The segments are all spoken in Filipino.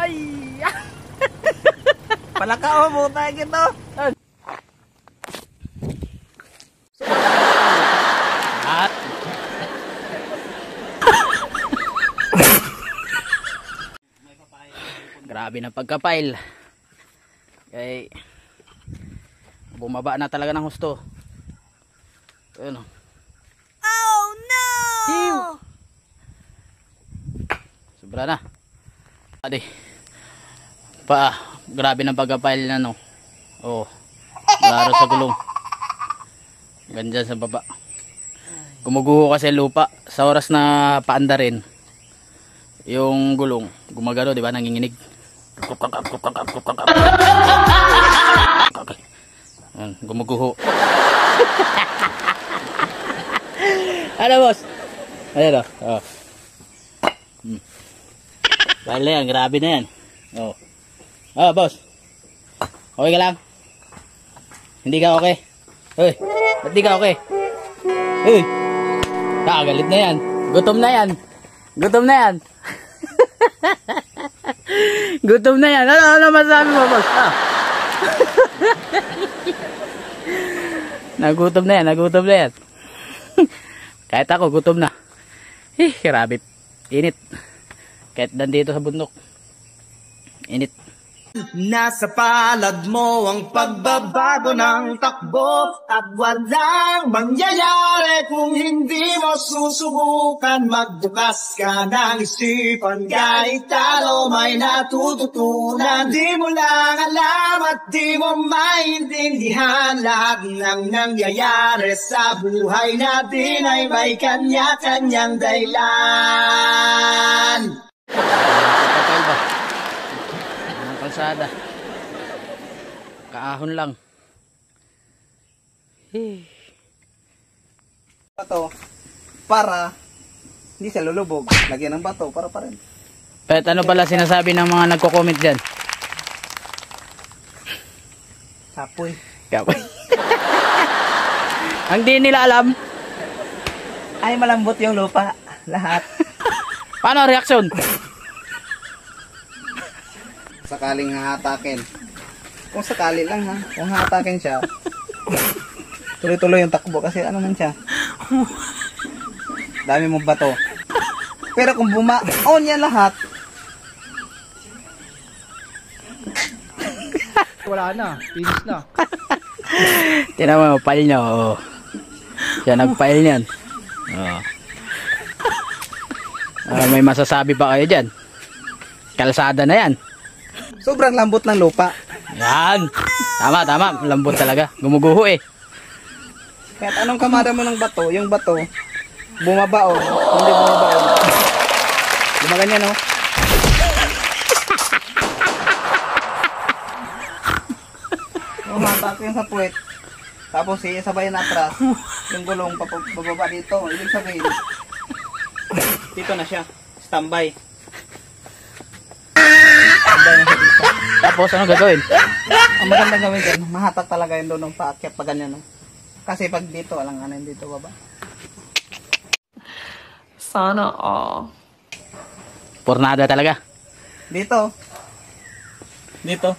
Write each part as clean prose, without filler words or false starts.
Ay! Palaka mo tayo gito. At grabe na pagkapail. Kaya bumaba na talaga ng husto. Ayun. Oh no! Ew. Sobra na. Adi. Grabe ng pagkapail na no. Oh. Laro sa gulong. Ganyan sa baba. Gumuguho kasi lupa sa oras na paanda rin. Yung gulong gumagano, di ba, nanginginig. Gumuguho. Ano boss? Ayan o. Oh. Dahil na yan, grabe na yan. Oh. Oh boss. Okay ka lang? Hindi ka okay? Uy, ba't di ka okay? Uy, galit na yan. Gutom na yan. Gutom na yan. Gutom na yan. Ano masabi mo boss? Ah. Nagutom na yan, nagutom na yan. Kahit ako, gutom na. Grabe. Init. Kahit nandito sa bundok. Init. Nasa palad mo ang pagbabago ng takbo at walang mangyayari kung hindi mo susubukan. Magbukas ka ng isipan, kahit talo may natututunan. Di mo lang alam at di mo maintindihan, lahat ng nangyayari sa buhay natin ay may kanya-kanyang dahilan. Kapal ba? Kalsada. Kaahon lang. Bato para hindi siya lulubog. Lagyan ng bato para pa rin. Pero ano pala sinasabi ng mga nagko-comment dyan? Sapoy. Kapoy. Ang di nila alam. Ay, malambot yung lupa. Lahat. Paano reaksyon? Sakaling hahatakin. Kung sakali lang ha. Kung hahatakin siya, tuloy-tuloy yung takbo kasi ano man siya. Dami mong bato. Pero kung bumaon yan lahat, wala na. Finish na. Tinan mo, pile nyo. Oh. Siya nag-pile niyan. Oh. May masasabi pa kayo dyan? Kalsada na yan. sobrang lambot ng lupa. Yan. Tama, tama. Lambot talaga. Gumuguho eh. Kahit anong kamada mo ng bato, yung bato, bumabaon. Hindi bumabaon. Gumaganyan, no? Humatak yung sa puwet. Tapos sabay na atras. Yung gulong bababa dito. Ibig sabihin, dito na siya. Standby. Standby na siya dito. Tapos ano gagawin? Ang magandang gawin dyan, mahatak talaga yun doon ng paakyat pa ganyan. No? Kasi pag dito, alang-alang dito baba. Sana all. Pornada talaga. Dito. Dito.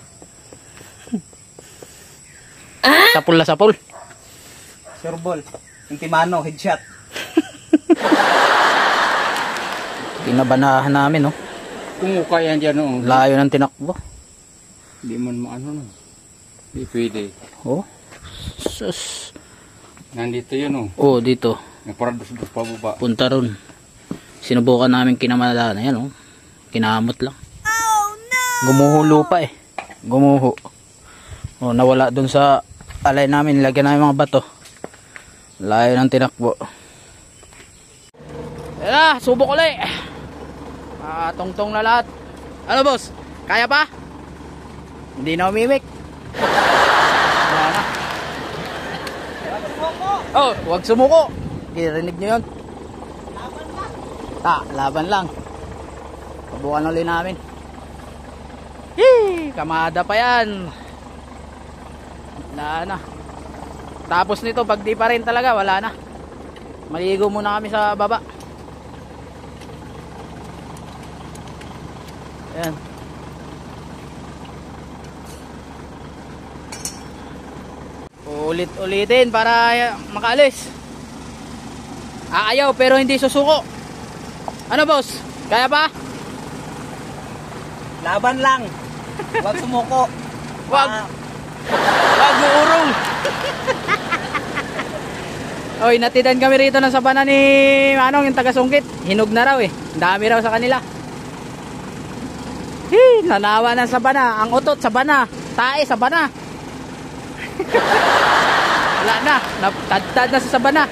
Sapul na sapul. Sure ball. Intimano, headshot. Pinabanahan namin, no? Kung kaya dyan, no? Layo ng tinakbo. Hindi man maano, no? Hindi pwede. Oh. Sus. Nandito yun, no? Oh, dito. Naparadus-dus pa baba. Punta ron. Sinubukan namin kinamalaan. Ayan, oh. Kinamot lang. Oh no! Gumuho lupa eh. Gumuho. Oh, nawala dun sa alay namin. Lagyan namin mga bato. Layo ng tinakbo. Ayan na, subok ulit. Tongtong na lahat. Ano boss? Kaya pa? Hindi na umimik. Wala na. Oh, huwag sumuko. Girinig nyo yun. Laban lang. Laban lang. Subukan ulit namin. Kamada pa yan. Wala na. Tapos nito, pag di pa rin talaga, wala na. Maligo muna kami sa baba. Ayan. Ulit-ulitin para makaalis. Aayaw pero hindi susuko. Ano boss? Kaya pa? Laban lang. Huwag sumuko. Wag uurong. Oy, natidan kami rito ng sabana ni Manong, yung taga-sungkit. Hinog na raw eh. Dami raw sa kanila. Nanawa ng sabana. Ang utot, sabana. Tae, sabana. Wala na. Natadtad na sa sabana.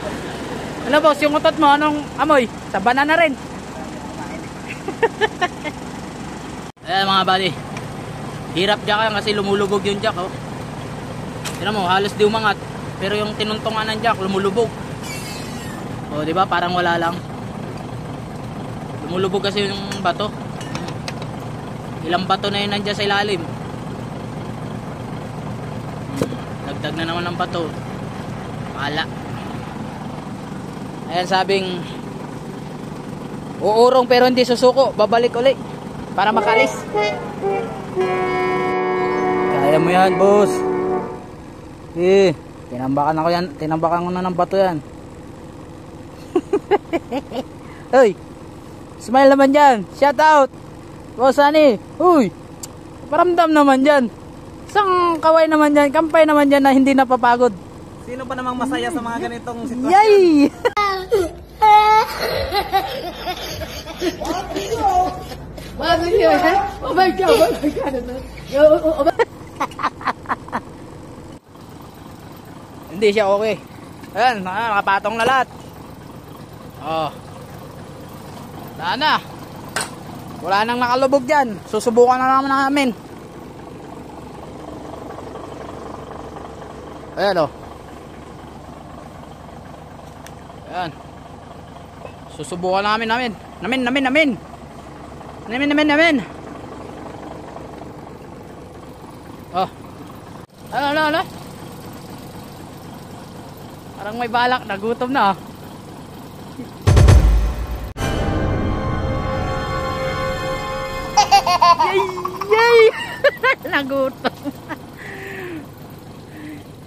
Ano boss, yung utot mo, anong amoy? Sabana na rin. Ayan mga buddy. Hirap jack yan kasi lumulubog yung jack. Oh. Tignan mo, halos di umangat. Pero yung tinuntungan ng jack, lumulubog. O, di ba? Parang wala lang. Lumulubog kasi yung bato. Ilang bato na yun nandiyan sa ilalim. Dagdag na naman ng bato. Wala. Ayan sabing uurong pero hindi susuko. Babalik ulit para makalis. Kaya mo yan, boss. Tinambakan ako yan. Tinambakan ko na ng bato yan. Hoy, smile naman dyan. Shout out Boss Sunny. Uy, paramdam naman dyan. Isang kaway naman dyan. Kampay naman dyan na hindi napapagod. Sino pa namang masaya sa mga ganitong sitwasyon? Yay! Oh my God! Oh my God! Hindi siya okay. Ayan, nakapatong na lahat. Oh. Wala na. Wala nang nakalubog dyan. Susubukan na naman namin. Ayan o. Ayan. Susubukan namin. Namin. Oh. Ano? Parang may balak. Nagutom na. Yay! Nagutom.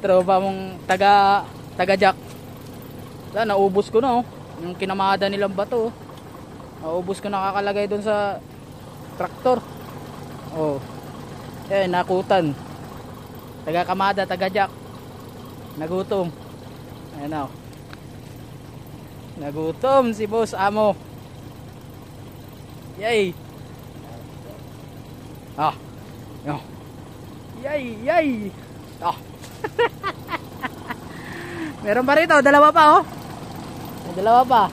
Tropa mong taga jack. Naubos ko na oh. Yung kinamada nilang bato oh. Naubos ko na kakalagay doon sa traktor. Oh. Nakutan. Taga kamada, taga jack. Nagutom. Ayan na oh. Nagutom si Boss Amo. Yay! Ah. Yo. Yay! Ah. Meron pa rito, dalawa pa oh. May dalawa pa.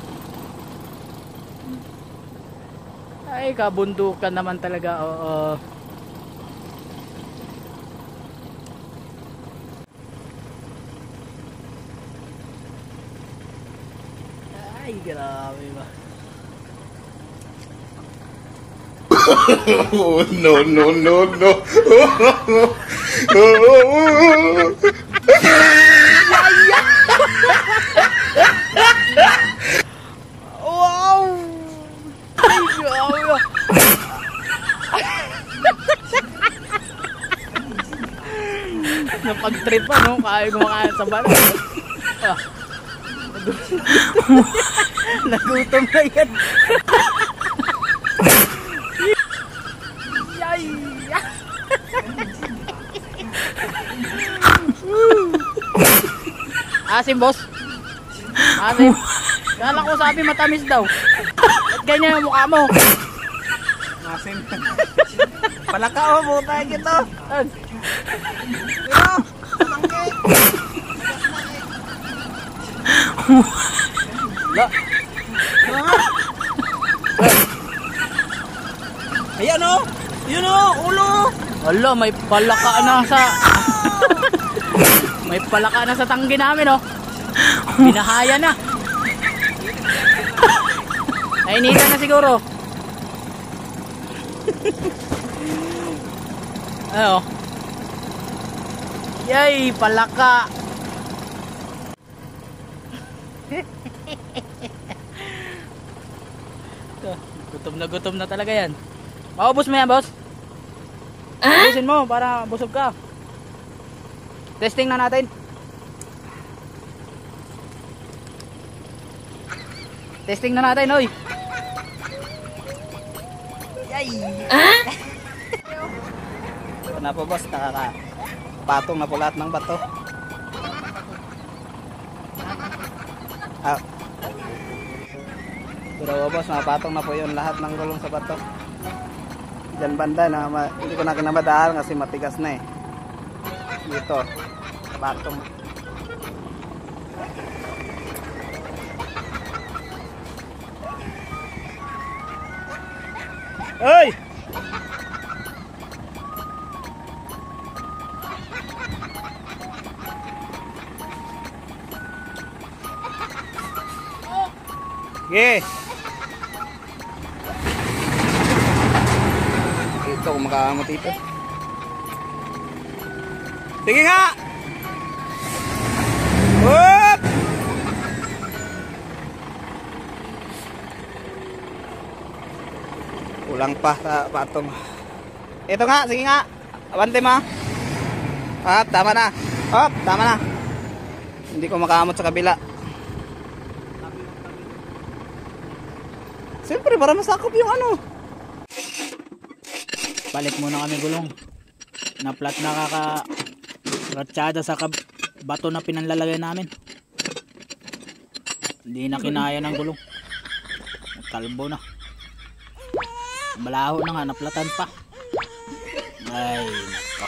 Ay, kabundukan naman talaga. Oo. Ay, grabe ba. Oh, no. Wow! Ay, grabe. Napag-trip pa, no? Kaya kumakain sa bala. Ah. Nagutom na yan. Yay! Asim, boss. Asim. Kala ko sabi matamis daw. Ba't ganyan ang mukha mo? Masin. Palaka oh, buta gito. La. Ayan oh. Yun oh, ulo. Wala, may palaka na sa may palaka na sa tanggi namin oh. Binahaya na. Nainitan na siguro. Ano? Yay, palaka. Gutom na talaga yan. Maubos mo yan, boss. Ubusin mo para busog ka. Testing na natin. Testing na natin, oy. Yay! Ito na po boss, nakakapatong na po lahat ng bato. Pero boss, mapatong na po yun lahat ng gulong sa bato. Diyan banda na hindi ko na kinabadaan kasi matigas na eh. Dito, patong. Oy! Sige. Ito kung makakamot ito. Sige nga! Whoop! Kulang pa sa patong. Ito nga, sige nga. Abante ma. Tama na. Tama na. Hindi ko makakamot sa kabila. Siyempre, para masakop yung ano. Balik muna kami gulong. Na-flat na kaka-ratsyada sa bato na pinanlalagay namin. Hindi na kinaya ng gulong. Kalbo na. Malaho na nga, naplatan pa. Ay, nako.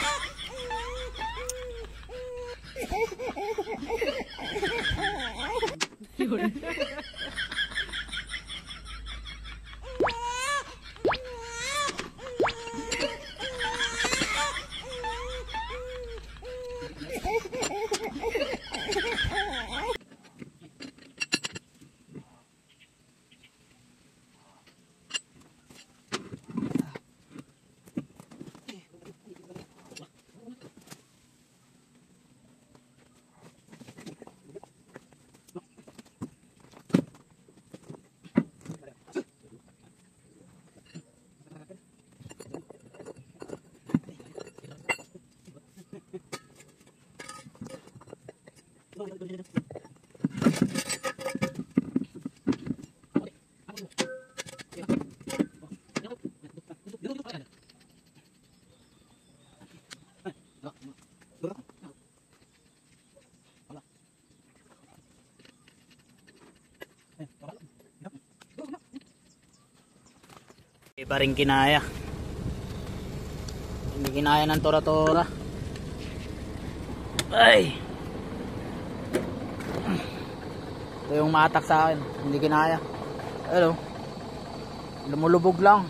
Iba rin kinaya. Hindi kinaya ng tora-tora. Ay! Ito yung maatak sa akin. Hindi kinaya. Ano? Lumulubog lang.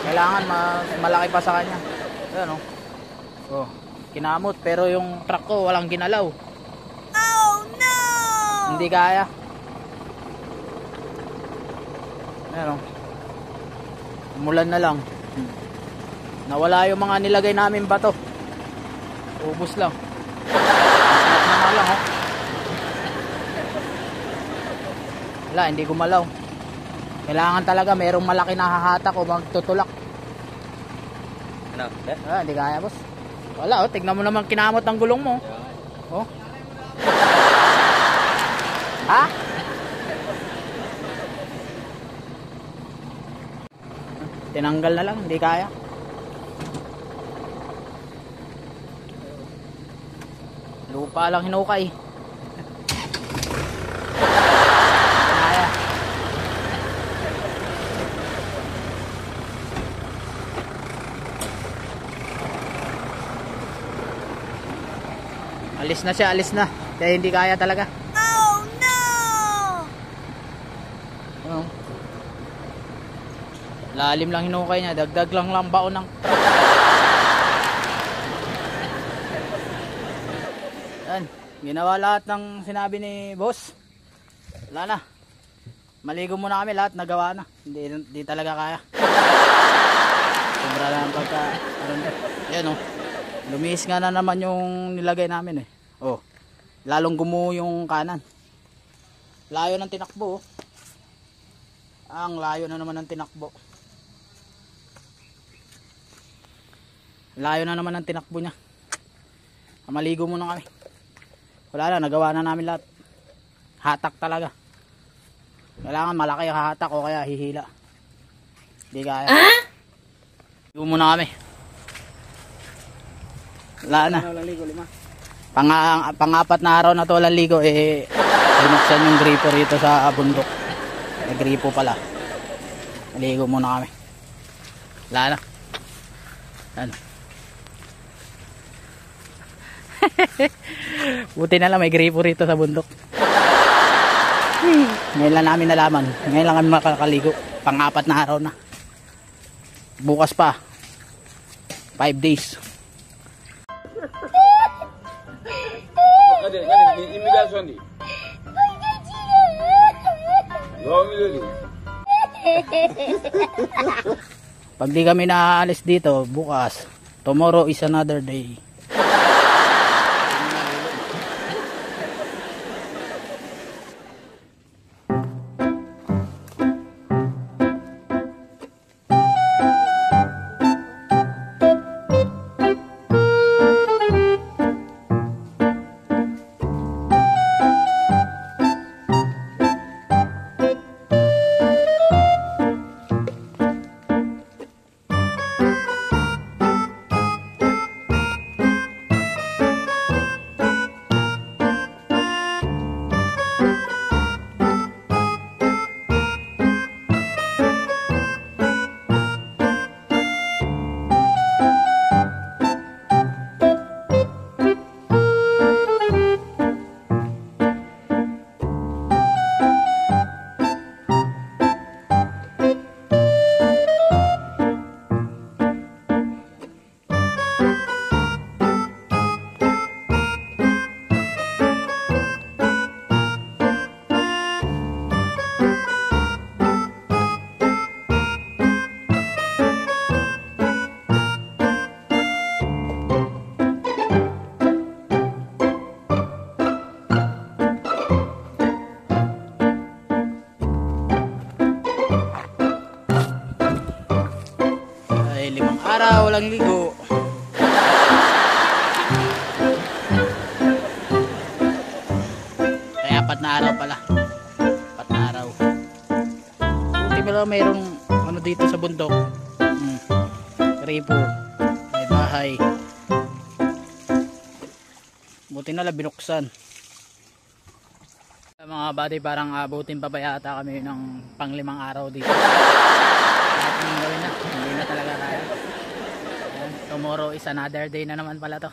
Kailangan malaki pa sa kanya. Ano? Oh, kinamot pero yung truck ko walang ginalaw. Oh no! Hindi kaya. Ano? Umulan na lang. Nawala yung mga nilagay namin bato. Ubus lang. Na lang, oh. Wala, hindi gumalaw. Kailangan talaga merong malaki na hahatak o magtutulak. Ano? Hindi kaya, boss. Wala, oh. Tignan mo naman kinamot ng gulong mo. Oh. Ha? Tinanggal na lang, hindi kaya. Lupa lang hinukay. Kaya. Alis na siya, alis na. Kaya hindi kaya talaga. Oh no! Ano? Lalim lang hinukay niya, dagdag lang baon ng yan, ginawa lahat ng sinabi ni boss. Wala na, maligo muna kami, lahat nagawa na. Hindi talaga kaya. Sobra lang pagka yan oh, lumis nga na naman yung nilagay namin eh. Oh, lalong gumuho yung kanan. Layo ng tinakbo oh. Ang layo na naman ng tinakbo. Layo na naman ng tinakbo niya. Maligo muna kami. Wala na, nagawa na namin lahat. Hatak talaga. Kailangan malaki ang hatak o kaya hihila. Hindi kaya. Ligo muna kami. Wala na. Pang-apat na araw na to walang ligo binuksan yung gripo rito sa bundok. May gripo pala. Ligo muna kami. Wala na. Ano? Buti na lang may gripo rito sa bundok. Ngayon lang namin nalaman. Ngayon lang kami makakaligo. Pang-apat na araw na. Bukas pa 5 days. Pag di kami naaalis dito bukas, tomorrow is another day. Ay, 5 araw walang ligo. Ay, 4 na araw pala. 4 na araw. Buti pala mayroong ano dito sa bundok. Gripo. May bahay. Buti na lang binuksan. Mga buddy, parang abutin pa ba yata kami ng pang-5 araw dito. Lahat ng gawin na. Hindi na talaga kaya. Tomorrow is another day na naman pala to.